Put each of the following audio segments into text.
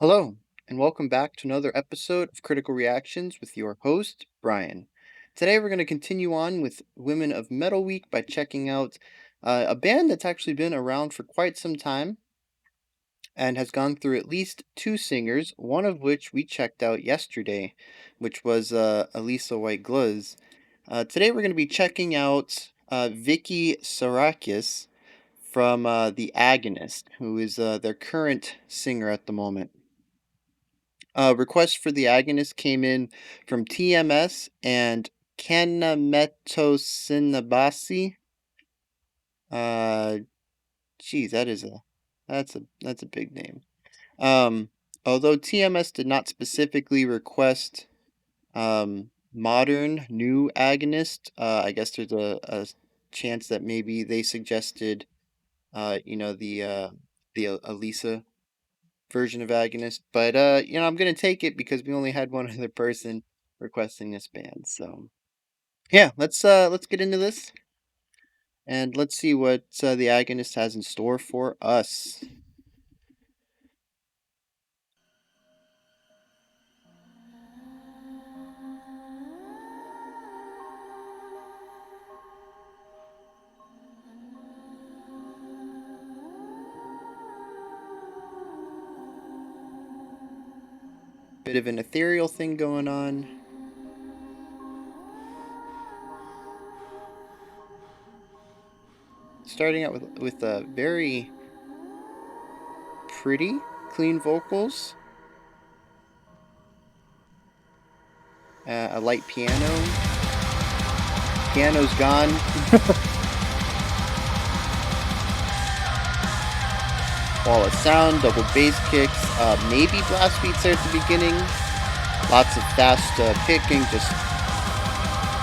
Hello, and welcome back to another episode of Critical Reactions with your host, Brian. Today, we're going to continue on with Women of Metal Week by checking out a band that's actually been around for quite some time and has gone through at least two singers, one of which we checked out yesterday, which was Elisa White-Gluz. Today, we're going to be checking out Vicky Sarakis from the Agonist, who is their current singer at the moment. Request for the agonist came in from TMS and Kanametosinabasi. Uh, geez, that's a big name. Um, Although TMS did not specifically request modern new agonist, I guess there's a chance that maybe they suggested the Elisa version of agonist, but I'm gonna take it because we only had one other person requesting this band. So yeah, let's get into this and let's see what the agonist has in store for us. Bit of an ethereal thing going on. Starting out with very pretty, clean vocals, a light piano. Piano's gone. Wall of sound, double bass kicks, maybe blast beats there at the beginning. Lots of fast picking, just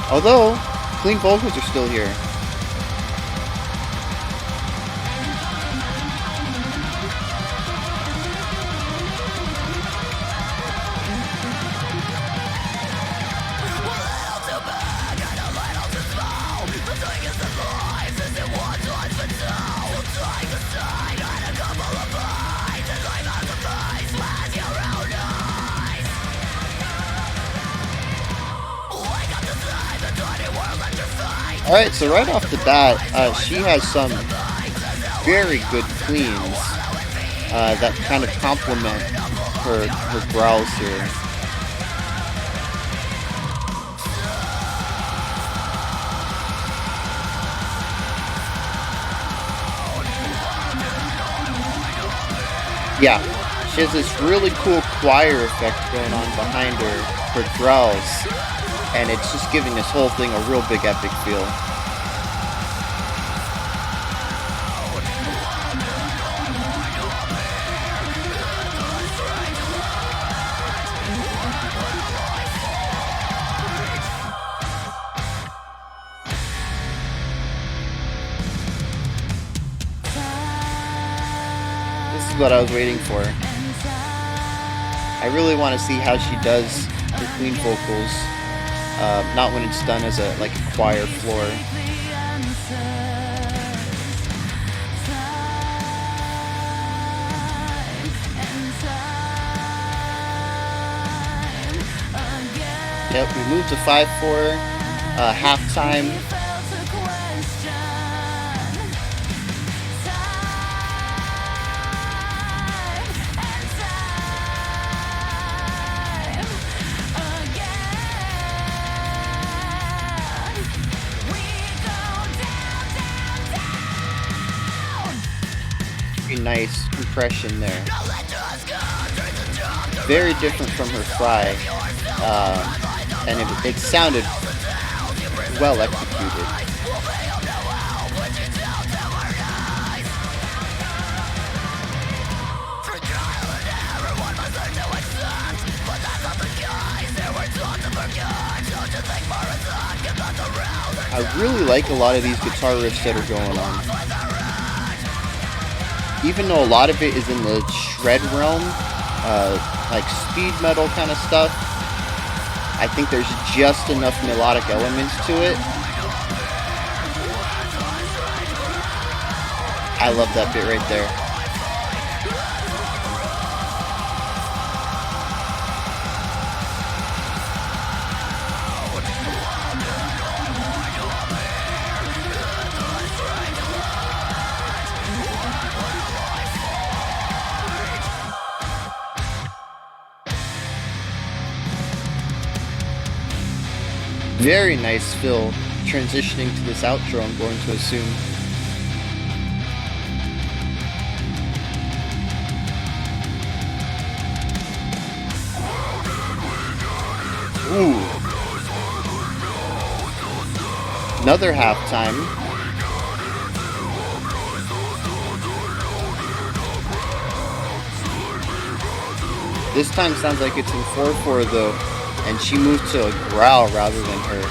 although clean vocals are still here. Alright, so right off the bat, she has some very good cleans that kind of complement her growls here. Yeah, she has this really cool choir effect going on behind her growls, and it's just giving this whole thing a real big epic feel. This is what I was waiting for. I really want to see how she does her clean vocals, not when it's done as a choir floor. Yep, we moved to 5/4, halftime. Nice compression there. Very different from her fry, and it sounded well executed. I really like a lot of these guitar riffs that are going on. Even though a lot of it is in the shred realm, like speed metal kind of stuff, I think there's just enough melodic elements to it. I love that bit right there. Very nice fill transitioning to this outro, I'm going to assume. Ooh, another halftime. This time sounds like it's in 4/4 though, and she moved to a growl rather than her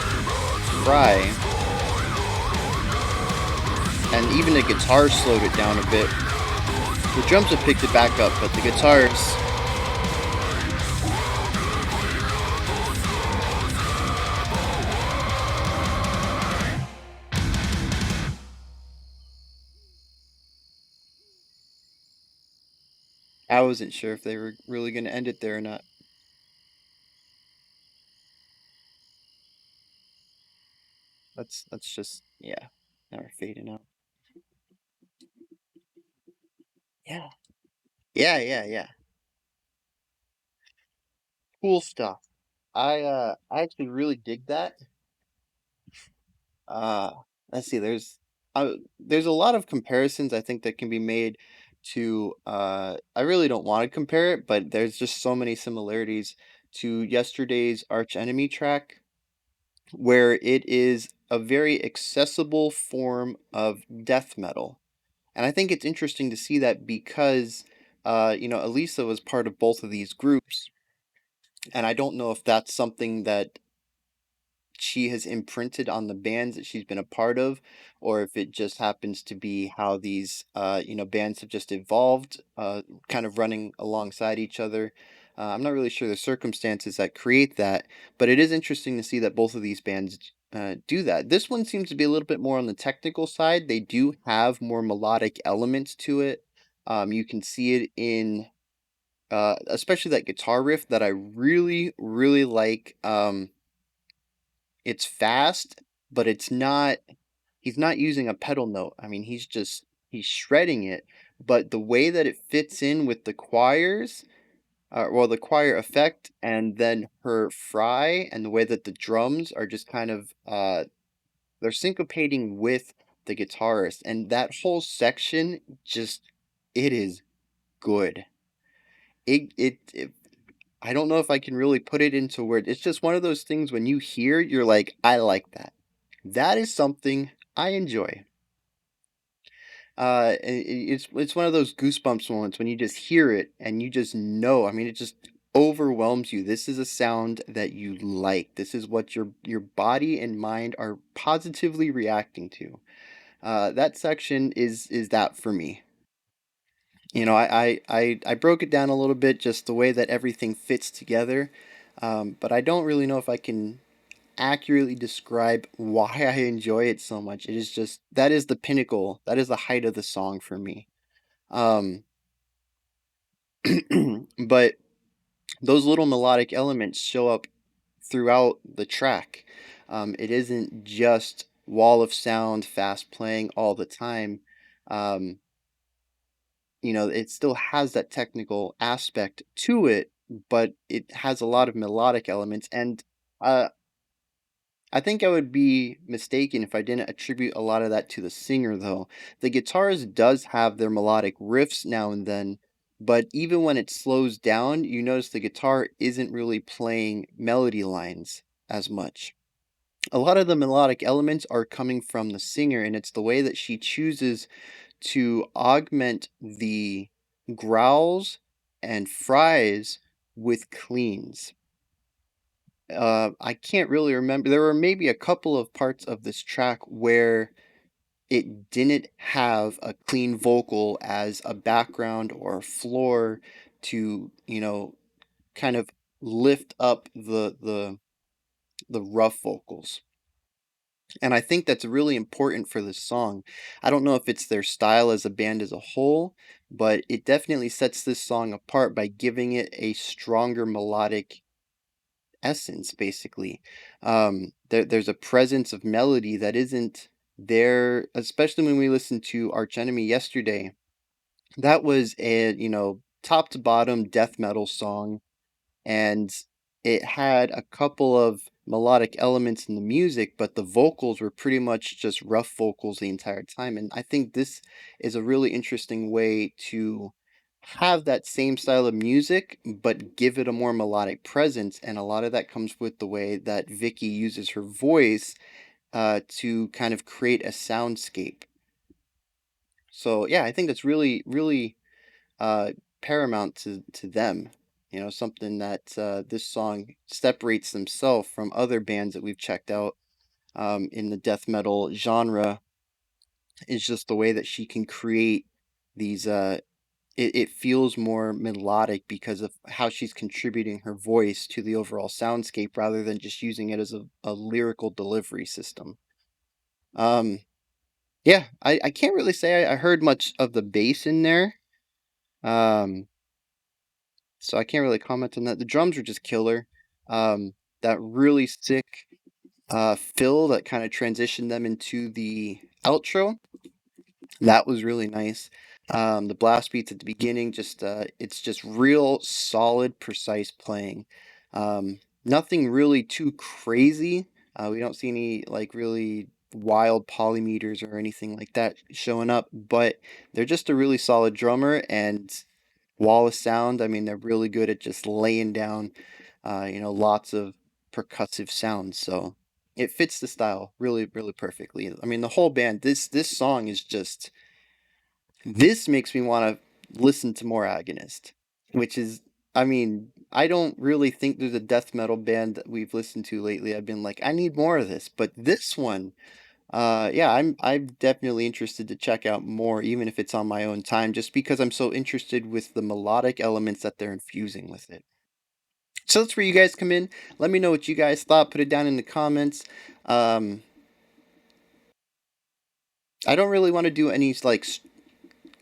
fry. And even the guitar slowed it down a bit. The drums have picked it back up, but the guitars. I wasn't sure if they were really going to end it there or not. That's just, yeah, now we're fading out. Yeah. Yeah, yeah, yeah. Cool stuff. I actually really dig that. Uh let's see, there's a lot of comparisons I think that can be made to I really don't want to compare it, but there's just so many similarities to yesterday's Arch Enemy track where it is a very accessible form of death metal. And I think it's interesting to see that because Elisa was part of both of these groups, and I don't know if that's something that she has imprinted on the bands that she's been a part of, or if it just happens to be how these bands have just evolved, kind of running alongside each other. I'm not really sure the circumstances that create that, but it is interesting to see that both of these bands do that. This one seems to be a little bit more on the technical side. They do have more melodic elements to it. You can see it in especially that guitar riff that I really really like. It's fast, but it's not he's not using a pedal note. I mean, he's shredding it, but the way that it fits in with the choirs, the choir effect, and then her fry, and the way that the drums are just kind of they're syncopating with the guitarist, and that whole section just it is good. It I don't know if I can really put it into words. It's just one of those things when you hear, you're like, I like that. That is something I enjoy. It's one of those goosebumps moments when you just hear it and you just know. I mean, it just overwhelms you. This is a sound that you like. This is what your body and mind are positively reacting to. That section is that for me. I broke it down a little bit, just the way that everything fits together. But I don't really know if I can accurately describe why I enjoy it so much. It is just that is the pinnacle. That is the height of the song for me. Um, but those little melodic elements show up throughout the track. It isn't just wall of sound, fast playing all the time. Um, it still has that technical aspect to it, but it has a lot of melodic elements. And uh, I think I would be mistaken if I didn't attribute a lot of that to the singer, though. The guitarist does have their melodic riffs now and then, but even when it slows down, you notice the guitar isn't really playing melody lines as much. A lot of the melodic elements are coming from the singer, and it's the way that she chooses to augment the growls and fries with cleans. I can't really remember. There were maybe a couple of parts of this track where it didn't have a clean vocal as a background or a floor to, kind of lift up the rough vocals. And I think that's really important for this song. I don't know if it's their style as a band as a whole, but it definitely sets this song apart by giving it a stronger melodic essence, basically. There's a presence of melody that isn't there, especially when we listened to Arch Enemy yesterday. That was a, top to bottom death metal song, and it had a couple of melodic elements in the music, but the vocals were pretty much just rough vocals the entire time. And I think this is a really interesting way to have that same style of music, but give it a more melodic presence. And a lot of that comes with the way that Vicky uses her voice to kind of create a soundscape. So yeah, I think that's really, really uh, paramount to them. You know, something that this song separates themselves from other bands that we've checked out in the death metal genre is just the way that she can create these. It feels more melodic because of how she's contributing her voice to the overall soundscape rather than just using it as a lyrical delivery system. Um, yeah, I can't really say I heard much of the bass in there. Um, So I can't really comment on that. The drums were just killer. That really sick fill that kind of transitioned them into the outro. That was really nice. The blast beats at the beginning, just it's just real solid, precise playing. Nothing really too crazy. We don't see any like really wild polymeters or anything like that showing up, but they're just a really solid drummer and wall of sound. I mean, they're really good at just laying down, lots of percussive sounds. So it fits the style really, really perfectly. I mean, the whole band. This song is just. This makes me want to listen to more Agonist, which is. I mean, I don't really think there's a death metal band that we've listened to lately. I've been like, I need more of this, but this one. Yeah, I'm definitely interested to check out more, even if it's on my own time, just because I'm so interested with the melodic elements that they're infusing with it. So that's where you guys come in. Let me know what you guys thought. Put it down in the comments. Um, I don't really want to do any like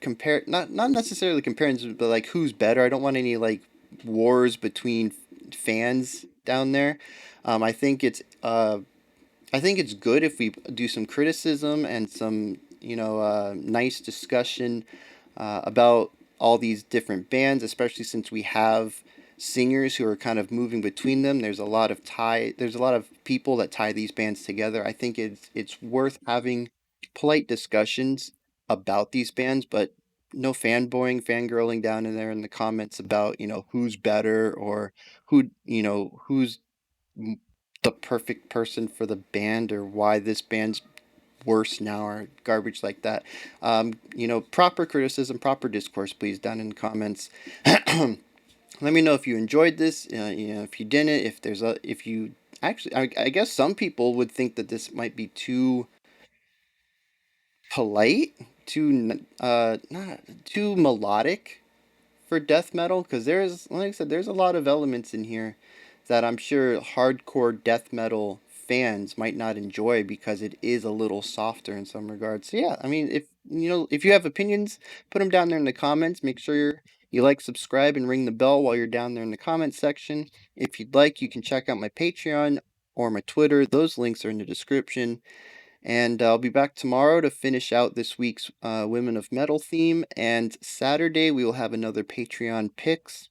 compare, not necessarily comparisons, but like who's better. I don't want any like wars between fans down there. I think it's good if we do some criticism and some, nice discussion about all these different bands, especially since we have singers who are kind of moving between them. There's a lot of people that tie these bands together. I think it's worth having polite discussions about these bands, but no fanboying, fangirling down in there in the comments about, who's better or who's m- the perfect person for the band or why this band's worse now or garbage like that. Proper criticism, proper discourse, please, down in the comments. Let me know if you enjoyed this. If you didn't, if you actually, I guess some people would think that this might be too polite, not too melodic for death metal because like I said, there's a lot of elements in here that I'm sure hardcore death metal fans might not enjoy because it is a little softer in some regards. So yeah, I mean, if you have opinions, put them down there in the comments. Make sure you like, subscribe, and ring the bell while you're down there in the comments section. If you'd like, you can check out my Patreon or my Twitter. Those links are in the description. And I'll be back tomorrow to finish out this week's Women of Metal theme. And Saturday, we will have another Patreon picks.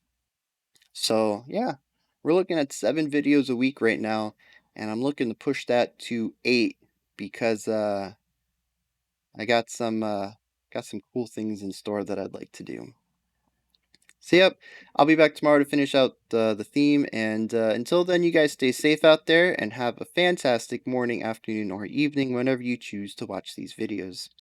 So, yeah, we're looking at 7 videos a week right now. And I'm looking to push that to 8 because I got some cool things in store that I'd like to do. So, yep, I'll be back tomorrow to finish out the theme. And until then, you guys stay safe out there and have a fantastic morning, afternoon, or evening whenever you choose to watch these videos.